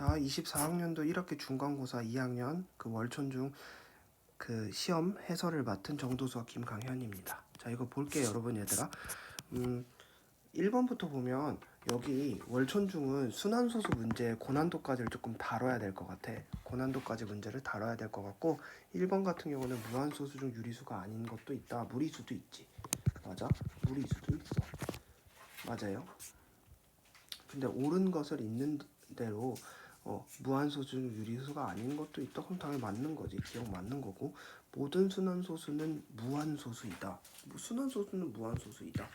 자, 24학년도 1학기 중간고사 2학년 그 월촌중 그 시험 해설을 맡은 정도수와 김강현입니다. 자, 이거 볼게요, 여러분 얘들아. 1번부터 보면 여기 월촌중은 순환소수 문제 고난도까지를 조금 다뤄야 될 것 같아. 고난도까지 문제를 다뤄야 될 것 같고 1번 같은 경우는 무한소수 중 유리수가 아닌 것도 있다. 무리수도 있지. 맞아? 무리수도 있어. 맞아요. 근데 옳은 것을 있는 대로 무한소수 중 유리수가 아닌 것도 있다. 그럼 당연히 맞는 거지. 기억 맞는 거고 모든 순환소수는 무한소수이다. 순환소수는 무한소수이다.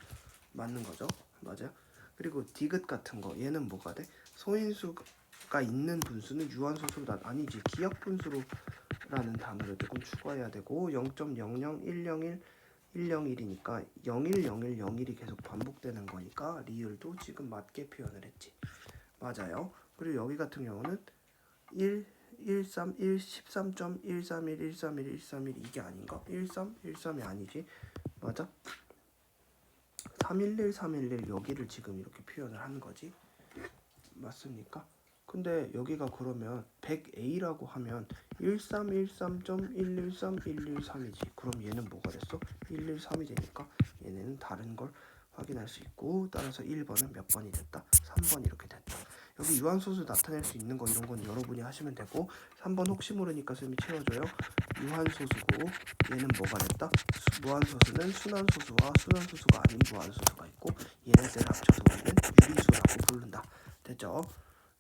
맞는 거죠. 맞아요. 그리고 디귿 같은 거 얘는 뭐가 돼? 소인수가 있는 분수는 유한소수로 아니지. 기하분수로라는 단어를 조금 추가해야 되고 0.00101 101이니까 010101이 계속 반복되는 거니까 리을도 지금 맞게 표현을 했지. 맞아요. 그리고 여기 같은 경우는 1, 13, 1, 13.131, 131, 131 이게 아닌가? 13, 13이 아니지. 맞아? 311, 311 여기를 지금 이렇게 표현을 한 거지. 맞습니까? 근데 여기가 그러면 100A라고 하면 1313.113113이지. 그럼 얘는 뭐가 됐어? 113이 되니까 얘는 다른 걸 확인할 수 있고 따라서 1번은 몇 번이 됐다? 3번 이렇게 됐다. 여기 유한소수 나타낼 수 있는 거 이런 건 여러분이 하시면 되고 3번 혹시 모르니까 쌤이 채워줘요. 유한소수고 얘는 뭐가 됐다? 무한소수는 순환소수와 순환소수가 아닌 무한소수가 있고 얘네들 합쳐서 우리는 유리수라고 부른다. 됐죠?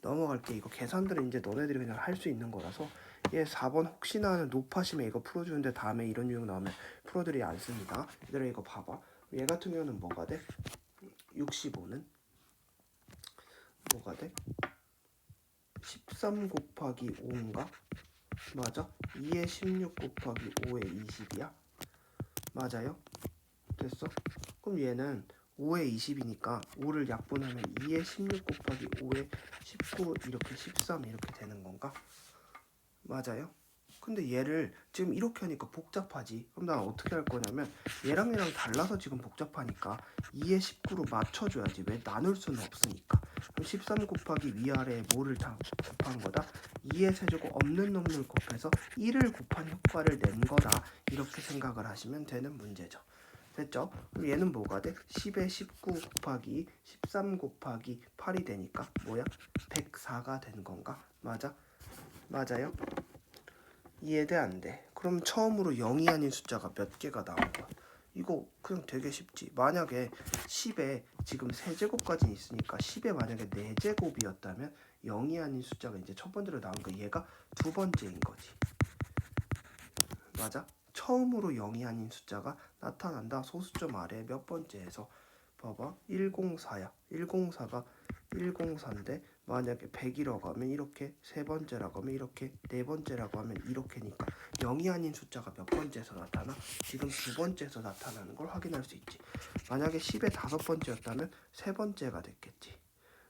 넘어갈게. 이거 계산들은 이제 너네들이 그냥 할 수 있는 거라서 얘 4번 혹시나 하는 높아심에 이거 풀어주는데 다음에 이런 유형 나오면 풀어드리지 않습니다. 얘들아 이거 봐봐. 얘 같은 경우는 뭐가 돼? 65는 뭐가 돼? 13 곱하기 5인가? 맞아? 2에 16 곱하기 5에 20이야? 맞아요? 됐어? 그럼 얘는 5에 20이니까 5를 약분하면 2에 16 곱하기 5에 19 이렇게 13 이렇게 되는 건가? 맞아요? 근데 얘를 지금 이렇게 하니까 복잡하지. 그럼 난 어떻게 할 거냐면 얘랑 달라서 지금 복잡하니까 2에 19로 맞춰줘야지. 왜 나눌 수는 없으니까. 그럼 13 곱하기 위아래에 뭐를 다 곱한 거다? 2의 세제곱 없는 놈을 곱해서 1을 곱한 효과를 낸 거다. 이렇게 생각을 하시면 되는 문제죠. 됐죠? 그럼 얘는 뭐가 돼? 10에 19 곱하기 13 곱하기 8이 되니까 뭐야? 104가 되는 건가? 맞아? 맞아요? 이해돼 안 돼? 그럼 처음으로 0이 아닌 숫자가 몇 개가 나온 거야? 이거 그냥 되게 쉽지. 만약에 10에 지금 세제곱까지 있으니까 10에 만약에 4제곱이었다면 0이 아닌 숫자가 이제 첫 번째로 나온 거 얘가 두 번째인 거지. 맞아? 처음으로 0이 아닌 숫자가 나타난다. 소수점 아래 몇 번째에서 봐봐. 104야. 104가 104인데 만약에 100이라고 하면 이렇게 세 번째라고 하면 이렇게 네 번째라고 하면 이렇게니까 0이 아닌 숫자가 몇 번째에서 나타나? 지금 두 번째에서 나타나는 걸 확인할 수 있지. 만약에 10의 다섯 번째였다면 세 번째가 됐겠지.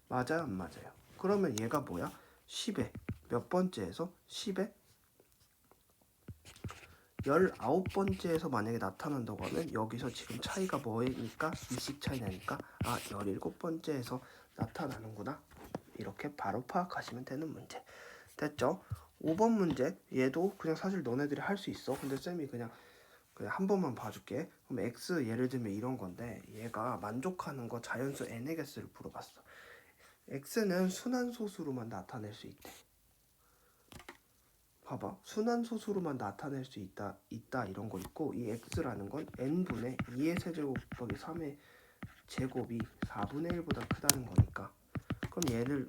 맞아요? 안 맞아요? 그러면 얘가 뭐야? 10의 몇 번째에서 10의 19번째에서 만약에 나타난다고 하면 여기서 지금 차이가 뭐니까 2씩 차이 나니까 17번째에서 나타나는구나. 이렇게 바로 파악하시면 되는 문제. 됐죠? 5번 문제 얘도 그냥 사실 너네들이 할 수 있어. 근데 쌤이 그냥 한 번만 봐줄게. 그럼 x 예를 들면 이런 건데 얘가 만족하는 거 자연수 n의 개수를 물어봤어. x는 순환소수로만 나타낼 수 있대. 봐봐. 순환소수로만 나타낼 수 있다 이런 거 있고 이 x라는 건 n분의 2의 세제곱 곱하기 3의 제곱이 4분의 1보다 크다는 거니까 그럼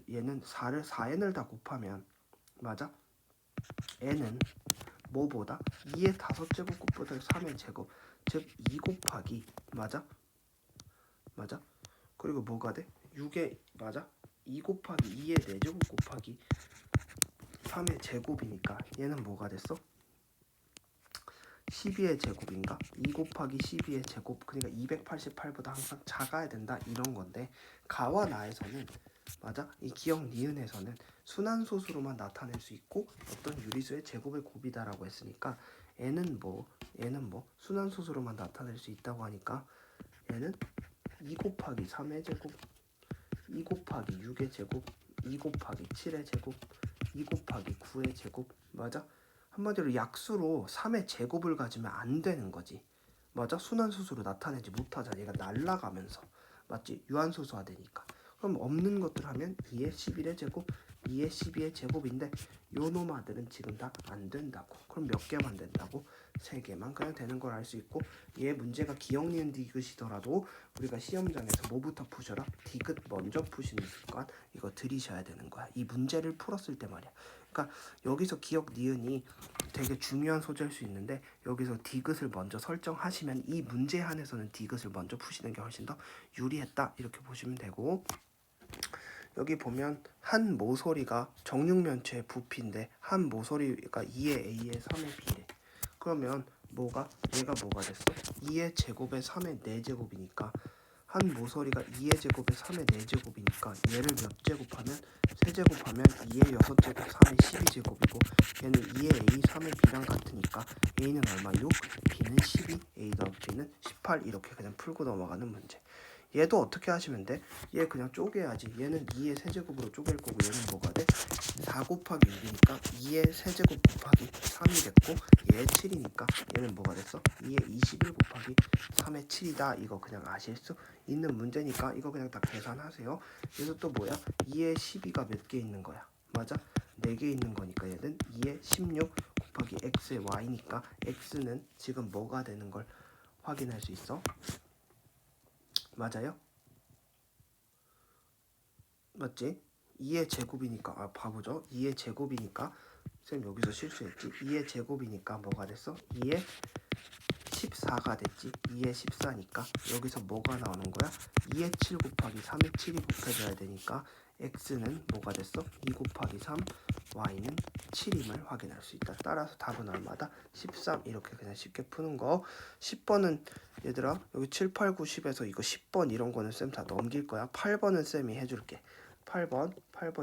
얘는 4n을 다 곱하면 맞아? n은 뭐보다 2의 5제곱 곱하기 3의 제곱 즉 2 곱하기 맞아? 맞아? 그리고 뭐가 돼? 6의 맞아? 2 곱하기 2의 4제곱 곱하기 3의 제곱이니까 얘는 뭐가 됐어? 12의 제곱인가? 2 곱하기 12의 제곱 그러니까 288보다 항상 작아야 된다 이런 건데 가와 나에서는 맞아? 이 기억 니은에서는 순환소수로만 나타낼 수 있고 어떤 유리수의 제곱의 곱이다라고 했으니까 얘는 뭐 순환소수로만 나타낼 수 있다고 하니까 얘는 2 곱하기 3의 제곱 2 곱하기 6의 제곱 2 곱하기 7의 제곱, 2 곱하기 9의 제곱. 맞아? 한마디로 약수로 3의 제곱을 가지면 안 되는 거지. 맞아? 순환수수로 나타내지 못하잖아. 얘가 날라가면서. 맞지? 유한소수화 되니까. 그럼 없는 것들 하면 2의 11의 제곱, 2의 12의 제곱인데 요 놈아들은 지금 다 안 된다고. 그럼 몇 개만 된다고? 3개만 그냥 되는 걸 알 수 있고, 얘 문제가 기억 니은 디귿이더라도 우리가 시험장에서 뭐부터 푸셔라? 디귿 먼저 푸시는 습관 이거 들이셔야 되는 거야. 이 문제를 풀었을 때 말이야. 그러니까 여기서 기억 니은이 되게 중요한 소재일 수 있는데 여기서 디귿을 먼저 설정하시면 이 문제에 한해서는 디귿을 먼저 푸시는 게 훨씬 더 유리했다 이렇게 보시면 되고, 여기 보면 한 모서리가 정육면체의 부피인데 한 모서리가 2의 a의 3의 b래. 그러면 얘가 뭐가 됐어? 2의 제곱에 3의 4제곱이니까 한 모서리가 2의 제곱에 3의 4제곱이니까 얘를 몇 제곱하면 3제곱하면 2의 6제곱 3의 12제곱이고 얘는 2의 a 3의 b랑 같으니까 a는 얼마? 6, b는 12, a 더하기 b는 18 이렇게 그냥 풀고 넘어가는 문제. 얘도 어떻게 하시면 돼? 얘 그냥 쪼개야지. 얘는 2의 세제곱으로 쪼갤 거고 얘는 뭐가 돼? 4 곱하기 6이니까 2의 세제곱 곱하기 3이 됐고 얘 7이니까 얘는 뭐가 됐어? 2의 21 곱하기 3의 7이다. 이거 그냥 아실 수 있는 문제니까 이거 그냥 다 계산하세요. 그래서 또 뭐야? 2의 12가 몇 개 있는 거야? 맞아? 4개 있는 거니까 얘는 2의 16 곱하기 x의 y니까 x는 지금 뭐가 되는 걸 확인할 수 있어? 맞아요? 맞지? 2의 제곱이니까 바보죠? 2의 제곱이니까 쌤 여기서 실수했지? 2의 제곱이니까 뭐가 됐어? 2의 14가 됐지? 2의 14니까 여기서 뭐가 나오는 거야? 2의 7 곱하기 3의 7이 곱해져야 되니까 x는 뭐가 됐어? 2 곱하기 3, y는 7임을 확인할 수 있다. 따라서 답은 얼마다? 13. 이렇게 그냥 쉽게 푸는 거. 10번은 얘들아 여기 7, 8, 9, 10에서 이거 10번 이런 거는 쌤 다 넘길 거야. 8번은 쌤이 해줄게. 8번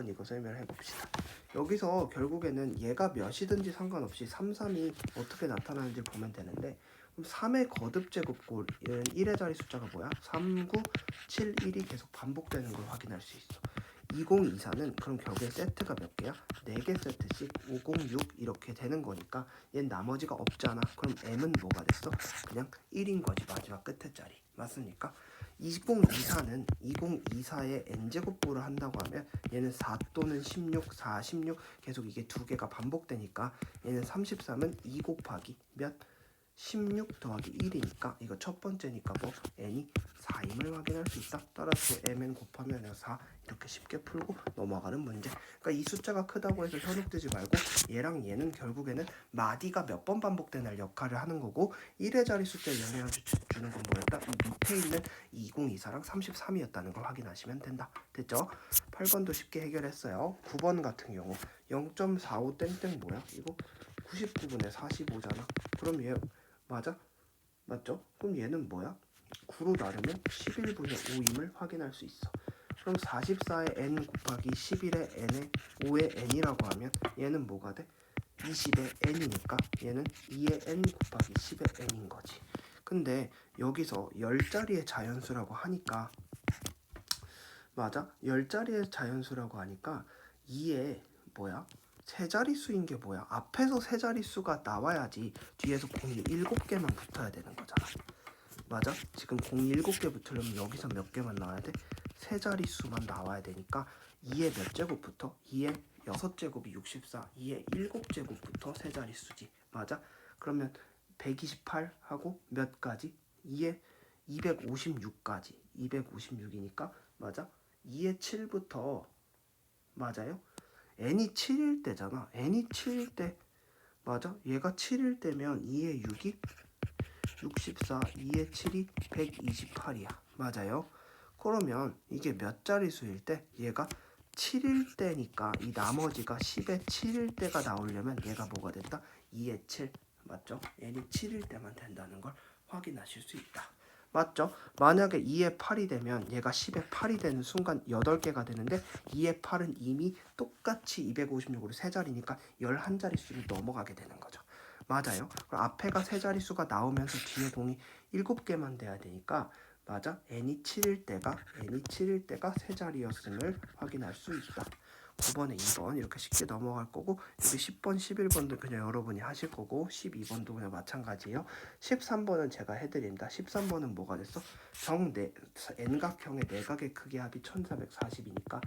이거 설명을 해봅시다. 여기서 결국에는 얘가 몇이든지 상관없이 3, 3이 어떻게 나타나는지 보면 되는데, 그럼 3의 거듭 제곱골 1의 자리 숫자가 뭐야? 3, 9, 7, 1이 계속 반복되는 걸 확인할 수 있어. 2024는 그럼 결국에 세트가 몇 개야? 4개 세트씩 506 이렇게 되는 거니까 얘는 나머지가 없잖아. 그럼 m은 뭐가 됐어? 그냥 1인 거지. 마지막 끝에 자리. 맞습니까? 2024의 n제곱부를 한다고 하면 얘는 4 또는 16, 4, 16 계속 이게 두 개가 반복되니까 얘는 33은 2 곱하기 몇? 16 더하기 1이니까 이거 첫 번째니까 뭐 n이 4임을 확인할 수 있다. 따라서 mn 곱하면 4 이렇게 쉽게 풀고 넘어가는 문제. 그러니까 이 숫자가 크다고 해서 현혹되지 말고 얘랑 얘는 결국에는 마디가 몇 번 반복되는 역할을 하는 거고 1의 자리 숫자에 영향을 주는 건 뭐였다? 이 밑에 있는 2024랑 33이었다는 걸 확인하시면 된다. 됐죠? 8번도 쉽게 해결했어요. 9번 같은 경우 0.45 땡땡 뭐야? 이거 99분의 45잖아. 그럼 얘 맞아? 맞죠? 그럼 얘는 뭐야? 9로 나누면 11분의 5임을 확인할 수 있어. 그럼 44의 n 곱하기 11의 n의 5의 n이라고 하면 얘는 뭐가 돼? 20의 n이니까 얘는 2의 n 곱하기 10의 n인 거지. 근데 여기서 10자리의 자연수라고 하니까 맞아? 10자리의 자연수라고 하니까 2의 뭐야? 세 자릿수인 게 뭐야? 앞에서 세 자릿수가 나와야지 뒤에서 공이 7개만 붙어야 되는 거잖아. 맞아? 지금 공이 7개 붙으려면 여기서 몇 개만 나와야 돼? 세 자릿수만 나와야 되니까 2의 몇 제곱부터? 2의 6제곱이 64, 2의 7제곱부터 세 자릿수지. 맞아? 그러면 128하고 몇 가지? 2의 256까지. 256이니까 맞아? 2의 7부터 맞아요? n이 7일 때잖아. n이 7일 때 맞아? 얘가 7일 때면 2의 6이 64, 2의 7이 128이야. 맞아요? 그러면 이게 몇 자릿수일 때? 얘가 7일 때니까 이 나머지가 10의 7일 때가 나오려면 얘가 뭐가 됐다? 2의 7. 맞죠? n이 7일 때만 된다는 걸 확인하실 수 있다. 맞죠? 만약에 2의 8이 되면 얘가 10의 8이 되는 순간 8개가 되는데 2의 8은 이미 똑같이 256으로 세 자리니까 11자릿수로 넘어가게 되는 거죠. 맞아요. 그럼 앞에가 세 자릿수가 나오면서 뒤에 공이 7개만 돼야 되니까 맞아? n이 7일 때가 세 자리였음을 확인할 수 있다. 9번에 2번 이렇게 쉽게 넘어갈 거고, 여기 10번, 11번도 그냥 여러분이 하실 거고, 12번도 그냥 마찬가지예요. 13번은 제가 해드립니다. 13번은 뭐가 됐어? n각형의 내각의 크기 합이 1440이니까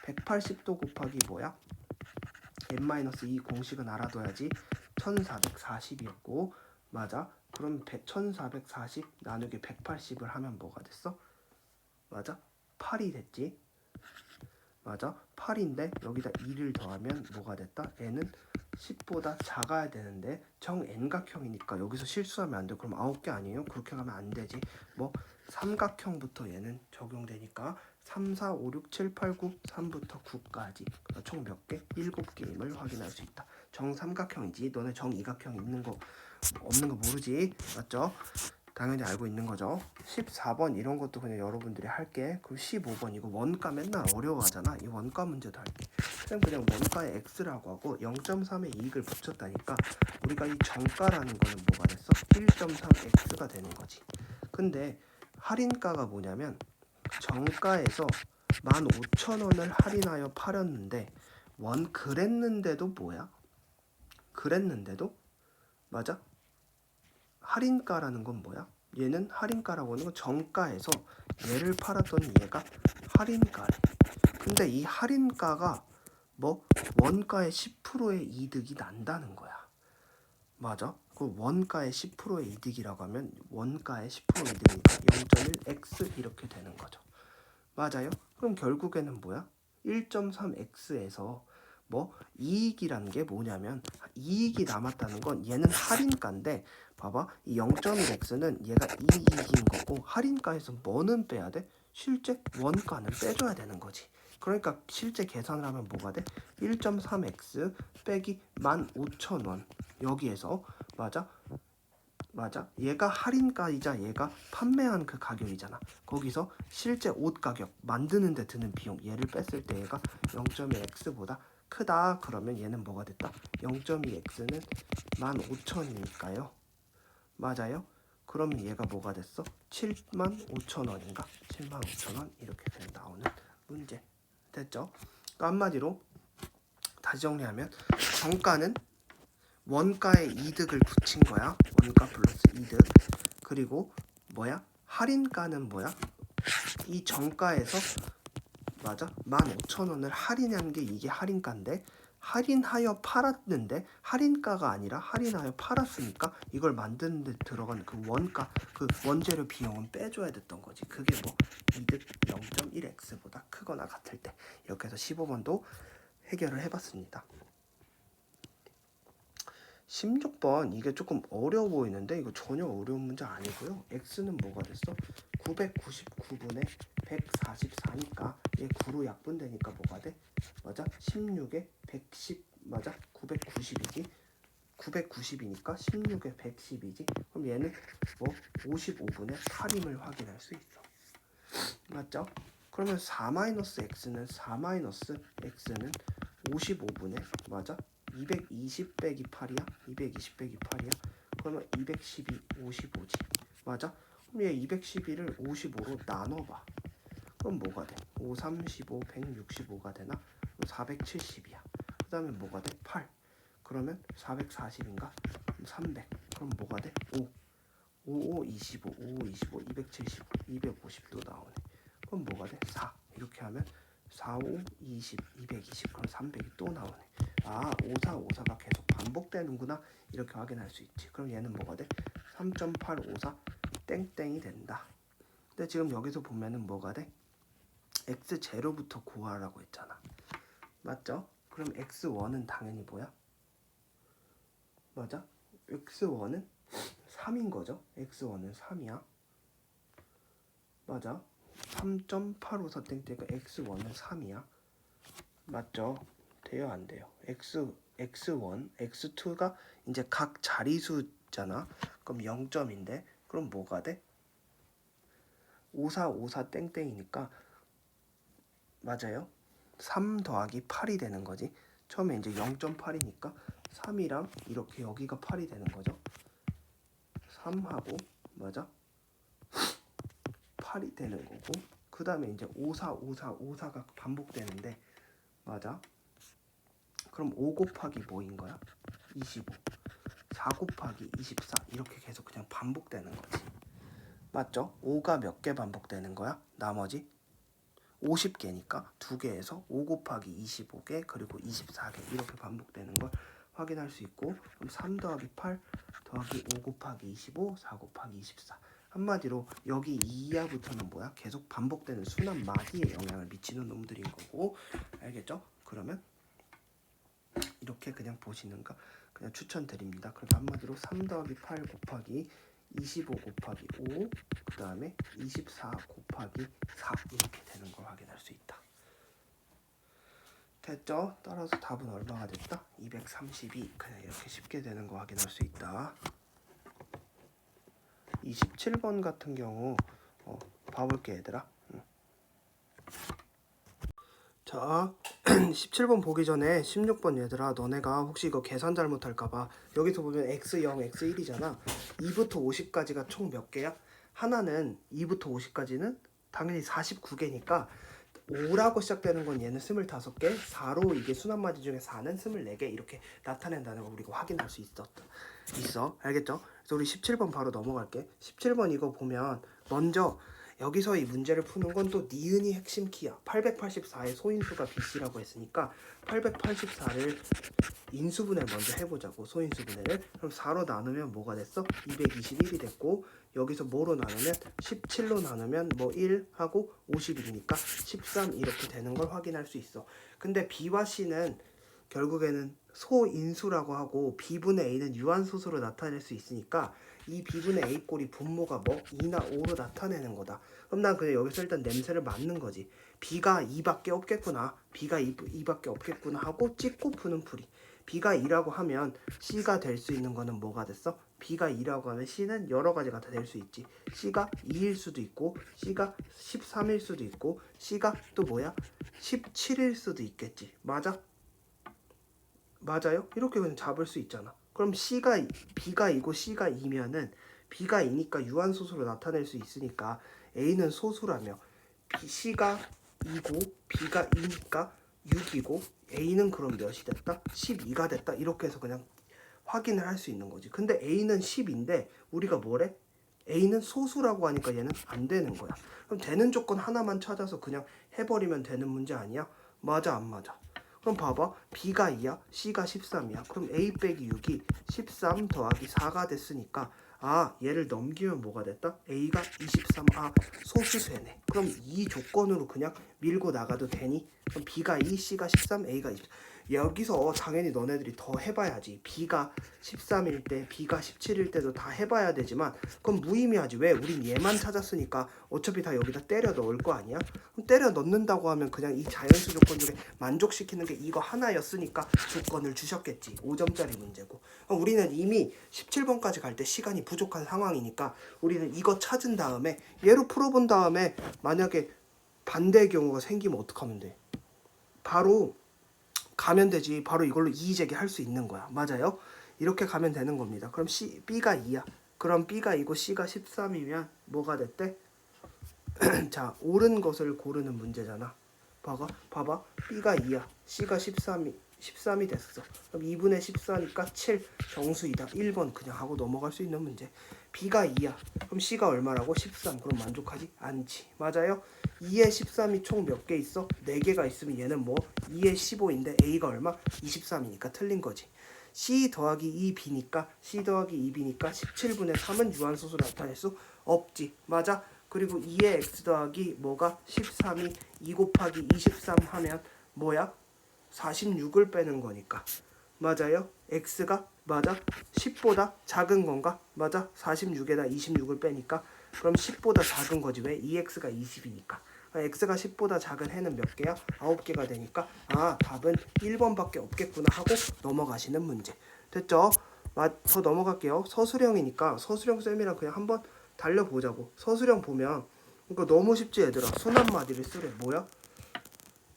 180도 곱하기 뭐야? n-2 공식은 알아둬야지. 1440이었고, 맞아. 그럼 1440 나누기 180을 하면 뭐가 됐어? 맞아? 8이 됐지. 맞아? 8인데 여기다 2를 더하면 뭐가 됐다? n은 10보다 작아야 되는데 정 n각형이니까 여기서 실수하면 안 돼. 그럼 9개 아니에요? 그렇게 가면 안 되지. 뭐 삼각형부터 얘는 적용되니까 3, 4, 5, 6, 7, 8, 9, 3부터 9까지 총 몇 개? 7개임을 확인할 수 있다. 정삼각형이지. 너네 정이각형 있는 거 없는 거 모르지? 맞죠? 당연히 알고 있는 거죠. 14번 이런 것도 그냥 여러분들이 할게. 그리고 15번 이거 원가 맨날 어려워하잖아. 이 원가 문제도 할게. 그냥 원가에 x라고 하고 0.3의 이익을 붙였다니까 우리가 이 정가라는 거는 뭐가 됐어? 1.3x가 되는 거지. 근데 할인가가 뭐냐면 정가에서 15,000원을 할인하여 팔았는데 그랬는데도 뭐야? 그랬는데도 맞아? 할인가라는 건 뭐야? 얘는 할인가라고 하는 건 정가에서 얘를 팔았더니 얘가 할인가래. 근데 이 할인가가 뭐 원가의 10%의 이득이 난다는 거야. 맞아? 그 원가의 10%의 이득이라고 하면 원가의 10% 이득이니까 0.1x 이렇게 되는 거죠. 맞아요? 그럼 결국에는 뭐야? 1.3x에서 뭐 이익이라는 게 뭐냐면 이익이 남았다는 건 얘는 할인가인데 봐봐 이 0.1x는 얘가 이익인 거고 할인가에서 뭐는 빼야 돼? 실제 원가는 빼줘야 되는 거지. 그러니까 실제 계산을 하면 뭐가 돼? 1.3x 빼기 15,000원 여기에서 맞아? 맞아. 얘가 할인가이자 얘가 판매한 그 가격이잖아. 거기서 실제 옷 가격 만드는 데 드는 비용 얘를 뺐을 때 얘가 0.2x보다 크다. 그러면 얘는 뭐가 됐다? 0.2x는 15,000이니까요. 맞아요? 그러면 얘가 뭐가 됐어? 75,000원인가? 75,000원 이렇게 나오는 문제. 됐죠? 그러니까 한마디로 다시 정리하면 정가는 원가에 이득을 붙인 거야. 원가 플러스 이득. 그리고 뭐야? 할인가는 뭐야? 이 정가에서 맞아? 15,000원을 할인한 게 이게 할인가인데 할인하여 팔았는데 할인가가 아니라 할인하여 팔았으니까 이걸 만드는 데 들어간 그 원가 그 원재료 비용은 빼줘야 됐던 거지. 그게 뭐 이득 0.1x보다 크거나 같을 때 이렇게 해서 15번도 해결을 해봤습니다. 16번 이게 조금 어려워 보이는데 이거 전혀 어려운 문제 아니고요. x는 뭐가 됐어? 999분의 144니까 얘 9로 약분되니까 뭐가 돼? 맞아? 16에 110 맞아? 990이지? 990이니까 16에 110이지? 그럼 얘는 뭐 55분의 8임을 확인할 수 있어. 맞죠? 그러면 4-x는 4-x는 55분의 맞아? 220 빼기 8이야? 220 빼기 8이야? 그러면 212, 55지. 맞아? 그럼 얘 212를 55로 나눠봐. 그럼 뭐가 돼? 5, 35, 165가 되나? 470이야. 그 다음에 뭐가 돼? 8. 그러면 440인가? 300. 그럼 뭐가 돼? 5. 55, 25, 55, 25, 275, 250도 나오네. 그럼 뭐가 돼? 4. 이렇게 하면 4, 5, 20, 220. 그럼 300이 또 나오네. 아, 54, 54가 계속 반복되는구나. 이렇게 확인할 수 있지. 그럼 얘는 뭐가 돼? 3.854 땡땡이 된다. 근데 지금 여기서 보면은 뭐가 돼? x0부터 구하라고 했잖아. 맞죠? 그럼 x1은 당연히 뭐야? 맞아? x1은 3인 거죠? x1은 3이야. 맞아? 3.854 땡땡이니까 x1은 3이야. 맞죠? 돼요, 안 돼요? x1, x2가 이제 각 자리수잖아. 그럼 0점인데 그럼 뭐가 돼? 5454 땡땡이니까 맞아요? 3 더하기 8이 되는 거지. 처음에 이제 0.8이니까 3이랑 이렇게 여기가 8이 되는 거죠. 3하고 맞아? 8이 되는 거고 그 다음에 이제 5454 54가 반복되는데 맞아? 그럼 5 곱하기 뭐인 거야? 25. 4 곱하기 24 이렇게 계속 그냥 반복되는 거지. 맞죠? 5가 몇 개 반복되는 거야? 나머지 50개니까 2개에서 5 곱하기 25개 그리고 24개 이렇게 반복되는 걸 확인할 수 있고, 그럼 3 더하기 8 더하기 5 곱하기 25 4 곱하기 24. 한마디로 여기 2 이하부터는 뭐야? 계속 반복되는 순환 마디에 영향을 미치는 놈들인 거고, 알겠죠? 그러면 이렇게 그냥 보시는 거 그냥 추천드립니다. 그럼 한마디로 3 더하기 8 곱하기 25 곱하기 5, 그 다음에 24 곱하기 4 이렇게 되는 걸 확인할 수 있다. 됐죠? 따라서 답은 얼마가 됐다? 232. 그냥 이렇게 쉽게 되는 거 확인할 수 있다. 27번 같은 경우 봐볼게 얘들아. 자 17번 보기 전에 16번 얘들아, 너네가 혹시 이거 계산 잘못할까봐 여기서 보면 x0, x1이잖아. 2부터 50까지가 총 몇 개야? 하나는 2부터 50까지는 당연히 49개니까 5라고 시작되는 건 얘는 25개, 4로 이게 순환마디 중에 4는 24개 이렇게 나타낸다는 걸 우리가 확인할 수 있어. 알겠죠? 그래서 우리 17번 바로 넘어갈게. 17번 이거 보면 먼저 여기서 이 문제를 푸는 건 또 니은이 핵심 키야. 884의 소인수가 BC라고 했으니까 884를 인수분해 먼저 해보자고. 소인수분해를. 그럼 4로 나누면 뭐가 됐어? 221이 됐고, 여기서 뭐로 나누면 17로 나누면 뭐 1 하고 50이니까 13 이렇게 되는 걸 확인할 수 있어. 근데 B와 C는 결국에는 소인수라고 하고 B분의 A는 유한소수로 나타낼 수 있으니까 이 B분의 A 꼴이 분모가 뭐 2나 5로 나타내는 거다. 그럼 난 그냥 여기서 일단 냄새를 맡는 거지. B가 2밖에 없겠구나. B가 2밖에 없겠구나 하고 찍고 푸는 풀이. B가 2라고 하면 C가 될 수 있는 거는 뭐가 됐어? B가 2라고 하면 C는 여러 가지가 다 될 수 있지. C가 2일 수도 있고 C가 13일 수도 있고 C가 또 뭐야? 17일 수도 있겠지. 맞아? 맞아요? 이렇게 그냥 잡을 수 있잖아. 그럼 B가 2고 C가 2면은 B가 2니까 유한소수로 나타낼 수 있으니까 A는 소수라며, C가 2고 B가 2니까 6이고 A는 그럼 몇이 됐다? 12가 됐다. 이렇게 해서 그냥 확인을 할 수 있는 거지. 근데 A는 10인데 우리가 뭐래? A는 소수라고 하니까 얘는 안 되는 거야. 그럼 되는 조건 하나만 찾아서 그냥 해버리면 되는 문제 아니야? 맞아 안 맞아? 그럼 봐봐. B가 2야, C가 13이야. 그럼 A 빼기 6이 13 더하기 4가 됐으니까 얘를 넘기면 뭐가 됐다? A가 23. 소수되네. 그럼 이 조건으로 그냥 밀고 나가도 되니? 그럼 B가 2, C가 13, A가 23. 여기서 당연히 너네들이 더 해봐야지. B가 13일 때, B가 17일 때도 다 해봐야 되지만 그건 무의미하지. 왜? 우린 얘만 찾았으니까 어차피 다 여기다 때려 넣을 거 아니야? 그럼 때려 넣는다고 하면 그냥 이 자연수 조건 중에 만족시키는 게 이거 하나였으니까 조건을 주셨겠지. 5점짜리 문제고. 우리는 이미 17번까지 갈 때 시간이 부족한 상황이니까 우리는 이거 찾은 다음에 얘로 풀어본 다음에 만약에 반대의 경우가 생기면 어떡하면 돼? 바로 가면 되지. 바로 이걸로 이의제기 할 수 있는 거야. 맞아요? 이렇게 가면 되는 겁니다. 그럼 B가 2야. 그럼 B가 2고 C가 13이면 뭐가 됐대? 자, 옳은 것을 고르는 문제잖아. 봐봐. B가 2야. C가 13이 됐어. 그럼 2분의 14니까 7 정수이다. 1번 그냥 하고 넘어갈 수 있는 문제. B가 2야. 그럼 C가 얼마라고? 13. 그럼 만족하지 않지. 맞아요? 2에 13이 총 몇 개 있어? 4개가 있으면 얘는 뭐 2에 15인데 A가 얼마? 23이니까 틀린 거지. C 더하기 2B니까 C 더하기 2B니까 17분의 3은 유한소수로 나타낼 수 없지. 맞아? 그리고 2의 X 더하기 뭐가? 13이 2 곱하기 23 하면 뭐야? 46을 빼는 거니까. 맞아요? X가 맞아? 10보다 작은 건가? 맞아? 46에다 26을 빼니까 그럼 10보다 작은 거지. 왜? 2X가 20이니까. X가 10보다 작은 해는 몇 개야? 9개가 되니까 답은 1번밖에 없겠구나 하고 넘어가시는 문제. 됐죠? 더 넘어갈게요. 서술형이니까 서술형 쌤이랑 그냥 한번 달려보자고. 서술형 보면 이거 너무 쉽지 얘들아. 순환마디를 쓰래. 뭐야?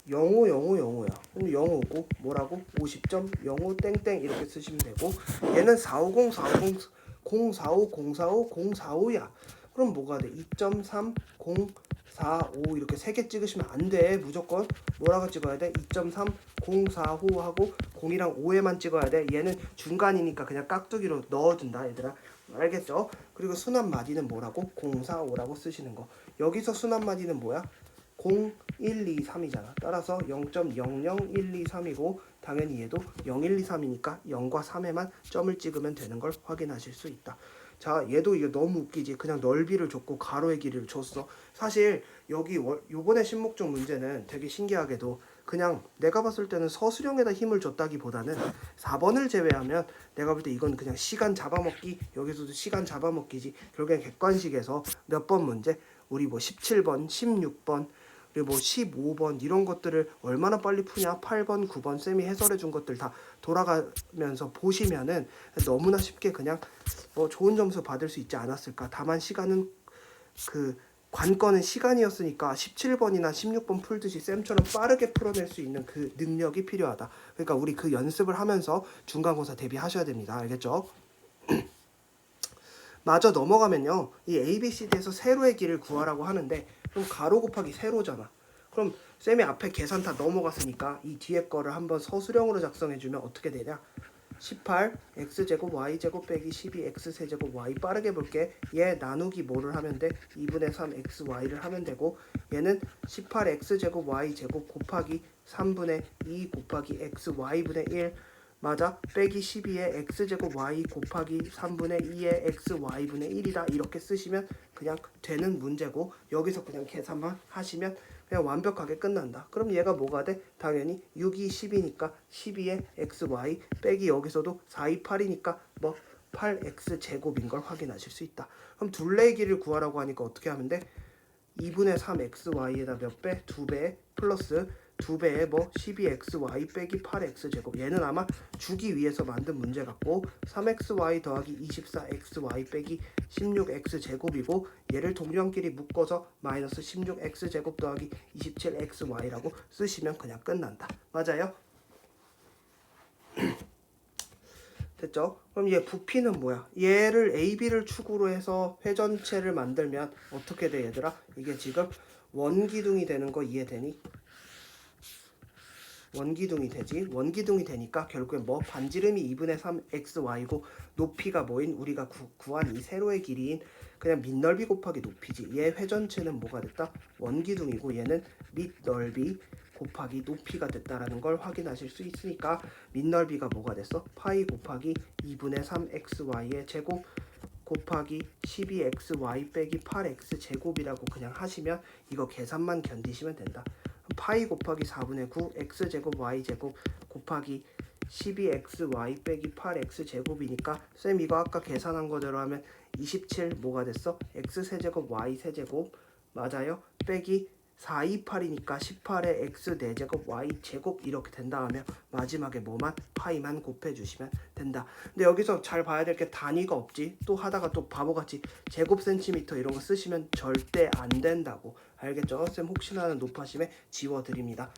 05, 05, 05야. 근데 05고 뭐라고? 50점 05 땡땡 이렇게 쓰시면 되고, 얘는 450, 450, 045, 045, 045야. 그럼 뭐가 돼? 2.3, 0, 4, 5 이렇게 3개 찍으시면 안 돼. 무조건 뭐라고 찍어야 돼? 2.3, 0, 4, 5 하고 0이랑 5에만 찍어야 돼. 얘는 중간이니까 그냥 깍두기로 넣어준다 얘들아. 알겠죠? 그리고 순환마디는 뭐라고? 0, 4, 5라고 쓰시는 거. 여기서 순환마디는 뭐야? 0, 1, 2, 3이잖아. 따라서 0.00123이고 당연히 얘도 0, 1, 2, 3이니까 0과 3에만 점을 찍으면 되는 걸 확인하실 수 있다. 자, 얘도 이게 너무 웃기지. 그냥 넓이를 줬고 가로의 길이를 줬어. 사실 여기 요번에 신목적 문제는 되게 신기하게도 그냥 내가 봤을 때는 서술형에다 힘을 줬다기보다는 4번을 제외하면 내가 볼 때 이건 그냥 시간 잡아먹기, 여기서도 시간 잡아먹기지. 결국엔 객관식에서 몇 번 문제? 우리 뭐 17번, 16번, 그리고 뭐 15번 이런 것들을 얼마나 빨리 푸냐? 8번, 9번 쌤이 해설해 준 것들 다 돌아가면서 보시면은 너무나 쉽게 그냥 좋은 점수 받을 수 있지 않았을까. 다만 시간은 그 관건은 시간이었으니까 17번이나 16번 풀듯이 쌤처럼 빠르게 풀어낼 수 있는 그 능력이 필요하다. 그러니까 우리 그 연습을 하면서 중간고사 대비하셔야 됩니다. 알겠죠? 마저 넘어가면요. 이 ABCD에서 세로의 길을 구하라고 하는데 그럼 가로 곱하기 세로잖아. 그럼 쌤이 앞에 계산 다 넘어갔으니까 이 뒤에 거를 한번 서술형으로 작성해주면 어떻게 되냐? 18 x제곱 y제곱 빼기 12 x세제곱 y 빠르게 볼게. 얘 나누기 뭐를 하면 돼? 2분의 3 xy를 하면 되고 얘는 18 x제곱 y제곱 곱하기 3분의 2 곱하기 xy분의 1 맞아? 빼기 12의 x제곱 y 곱하기 3분의 2의 xy분의 1이다. 이렇게 쓰시면 그냥 되는 문제고 여기서 그냥 계산만 하시면 그냥 완벽하게 끝난다. 그럼 얘가 뭐가 돼? 당연히 6이 10이니까 12의 xy 빼기 여기서도 4, 2, 8이니까 뭐 8x 제곱인 걸 확인하실 수 있다. 그럼 둘레의 길을 구하라고 하니까 어떻게 하면 돼? 2분의 3xy에다 몇 배? 2배 플러스 2배에 뭐 12xy 빼기 8x 제곱. 얘는 아마 주기 위해서 만든 문제 같고 3xy 더하기 24xy 빼기 16x 제곱이고 얘를 동량끼리 묶어서 마이너스 16x 제곱 더하기 27xy라고 쓰시면 그냥 끝난다. 맞아요? 됐죠? 그럼 얘 부피는 뭐야? 얘를 AB를 축으로 해서 회전체를 만들면 어떻게 돼 얘들아? 이게 지금 원기둥이 되는 거 이해되니? 원기둥이 되지. 원기둥이 되니까 결국엔 뭐 반지름이 2분의 3xy고 높이가 뭐인 우리가 구한 이 세로의 길이인 그냥 밑넓이 곱하기 높이지. 얘 회전체는 뭐가 됐다? 원기둥이고 얘는 밑넓이 곱하기 높이가 됐다라는 걸 확인하실 수 있으니까 밑넓이가 뭐가 됐어? 파이 곱하기 2분의 3xy의 제곱 곱하기 12xy 빼기 8x 제곱이라고 그냥 하시면 이거 계산만 견디시면 된다. 파이 곱하기 4분의 9 x제곱 y제곱 곱하기 12xy 빼기 8x 제곱이니까 쌤 이거 아까 계산한 거대로 하면 27 뭐가 됐어? x세제곱 y세제곱 맞아요? 빼기 4, 2, 8이니까 18에 x 4제곱 y 제곱 이렇게 된다 하면 마지막에 뭐만? 파이만 곱해주시면 된다. 근데 여기서 잘 봐야 될 게 단위가 없지. 또 하다가 또 바보같이 제곱 센티미터 이런 거 쓰시면 절대 안 된다고. 알겠죠? 쌤 혹시나 높아심에 지워드립니다.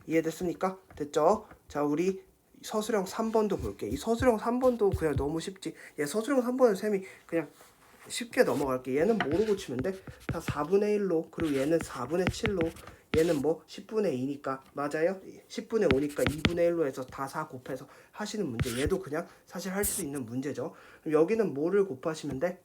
이해됐습니까? 됐죠? 자 우리 서술형 3번도 볼게. 이 서술형 3번도 그냥 너무 쉽지. 얘 서술형 3번은 쌤이 그냥 쉽게 넘어갈게. 얘는 뭐로 고치면 돼? 다 4분의 1로 그리고 얘는 4분의 7로 얘는 뭐 10분의 2니까 맞아요? 10분의 5니까 2분의 1로 해서 다 4 곱해서 하시는 문제. 얘도 그냥 사실 할 수 있는 문제죠. 그럼 여기는 뭐를 곱하시면 돼?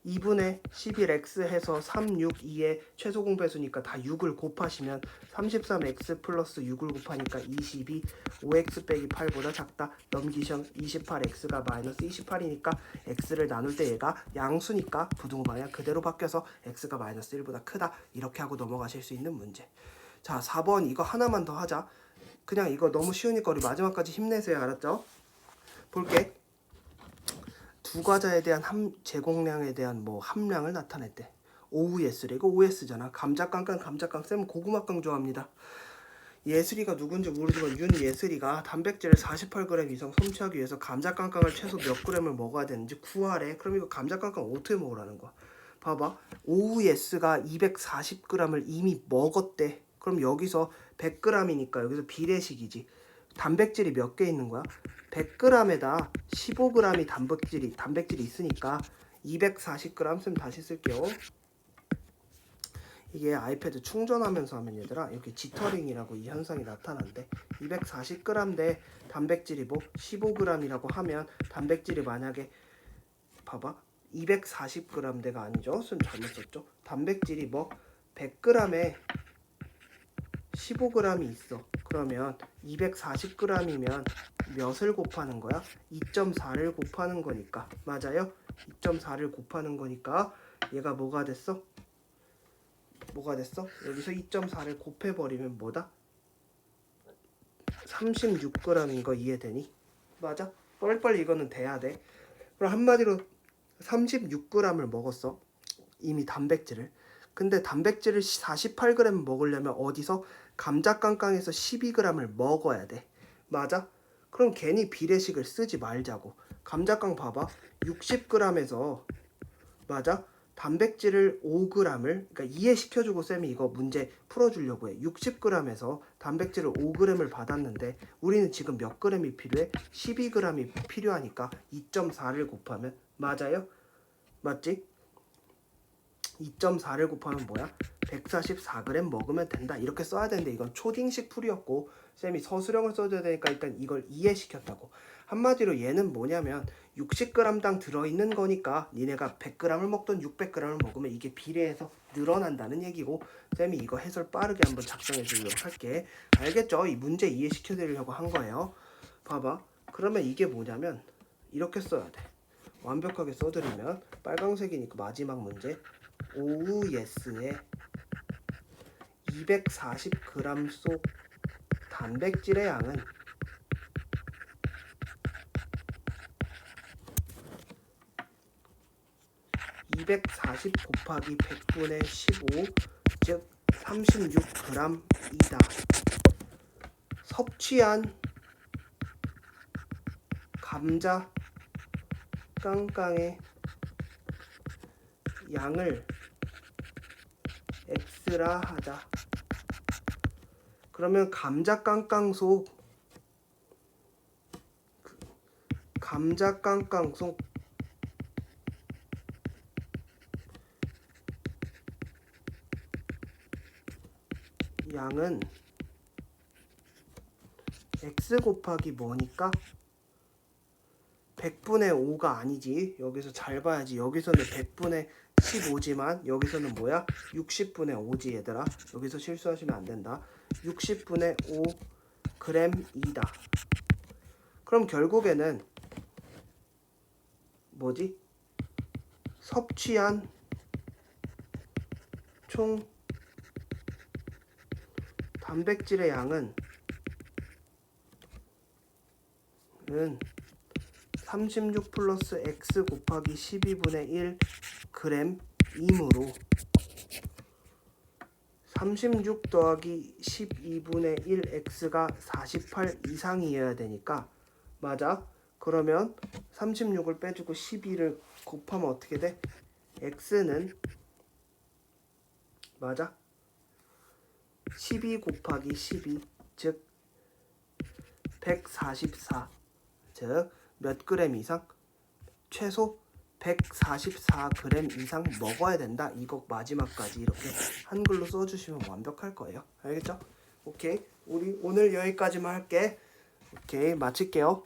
2분의 11x 해서 3, 6, 2의 최소 공배수니까 다 6을 곱하시면 33x 플러스 6을 곱하니까 22, 5x 빼기 8보다 작다. 넘기셔 28x가 마이너스 28이니까 x를 나눌 때 얘가 양수니까 부등호 방향 그대로 바뀌어서 x가 마이너스 1보다 크다. 이렇게 하고 넘어가실 수 있는 문제. 자 4번 이거 하나만 더 하자. 그냥 이거 너무 쉬우니까 우리 마지막까지 힘내세요. 알았죠? 볼게. 두 과자에 대한 제공량에 대한 뭐 함량을 나타냈대. OS래. 이거 OS잖아. 감자깡깡 감자깡. 쌤은 고구마깡 좋아합니다. 예슬이가 누군지 모르지만 윤예슬이가 단백질을 48g 이상 섭취하기 위해서 감자깡깡을 최소 몇 g을 먹어야 되는지 구하래. 그럼 이거 감자깡깡 어떻게 먹으라는 거야? 봐봐. OS가 240g을 이미 먹었대. 그럼 여기서 100g이니까 여기서 비례식이지. 단백질이 몇 개 있는 거야? 100g에다 15g이 단백질이 있으니까 240g 쌤 다시 쓸게요. 이게 아이패드 충전하면서 하면 얘들아 이렇게 지터링이라고 이 현상이 나타난대. 240g 대 단백질이 뭐 15g이라고 하면 단백질이 만약에 봐봐 240g 대가 아니죠. 순 잘못 썼죠. 단백질이 뭐 100g에 15g이 있어. 그러면 240g이면 몇을 곱하는 거야? 2.4를 곱하는 거니까. 맞아요? 2.4를 곱하는 거니까 얘가 뭐가 됐어? 뭐가 됐어? 여기서 2.4를 곱해버리면 뭐다? 36g인 거 이해되니? 맞아? 빨리빨리 이거는 돼야 돼. 그럼 한마디로 36g을 먹었어. 이미 단백질을. 근데 단백질을 48g 먹으려면 어디서? 감자깡깡에서 12g을 먹어야 돼. 맞아? 그럼 괜히 비례식을 쓰지 말자고. 감자깡 봐봐. 60g에서 맞아? 단백질을 5g을 그러니까 이해시켜주고 쌤이 이거 문제 풀어주려고 해. 60g에서 단백질을 5g을 받았는데 우리는 지금 몇 g이 필요해? 12g이 필요하니까 2.4를 곱하면 맞아요? 맞지? 2.4를 곱하면 뭐야? 144g 먹으면 된다. 이렇게 써야 되는데 이건 초딩식 풀이었고 쌤이 서술형을 써줘야 되니까 일단 이걸 이해시켰다고. 한마디로 얘는 뭐냐면 60g당 들어있는 거니까 니네가 100g을 먹던 600g을 먹으면 이게 비례해서 늘어난다는 얘기고 쌤이 이거 해설 빠르게 한번 작성해 주도록 할게. 알겠죠? 이 문제 이해시켜 드리려고 한 거예요. 봐봐. 그러면 이게 뭐냐면 이렇게 써야 돼. 완벽하게 써드리면 빨강색이니까 마지막 문제 오우 예스에 240g 속 단백질의 양은 240 곱하기 100분의 15 즉 36g이다. 섭취한 감자 깡깡의 양을 x라 하자. 그러면 감자 깡깡 속 양은 x 곱하기 뭐니까 100분의 5가 아니지. 여기서 잘 봐야지. 여기서는 100분의 15지만 여기서는 뭐야? 60분의 5지 얘들아. 여기서 실수하시면 안 된다. 60분의 5g이다. 그럼 결국에는 뭐지? 섭취한 총 단백질의 양은 36 플러스 x 곱하기 12분의 1 g이므로 36 더하기 12분의 1x가 48 이상이어야 되니까 맞아? 그러면 36을 빼주고 12를 곱하면 어떻게 돼? x는 맞아? 12 곱하기 12 즉 144 즉 몇 그램 이상? 최소 144g 이상 먹어야 된다. 이거 마지막까지 이렇게 한글로 써주시면 완벽할 거예요. 알겠죠? 오케이. 우리 오늘 여기까지만 할게. 오케이. 마칠게요.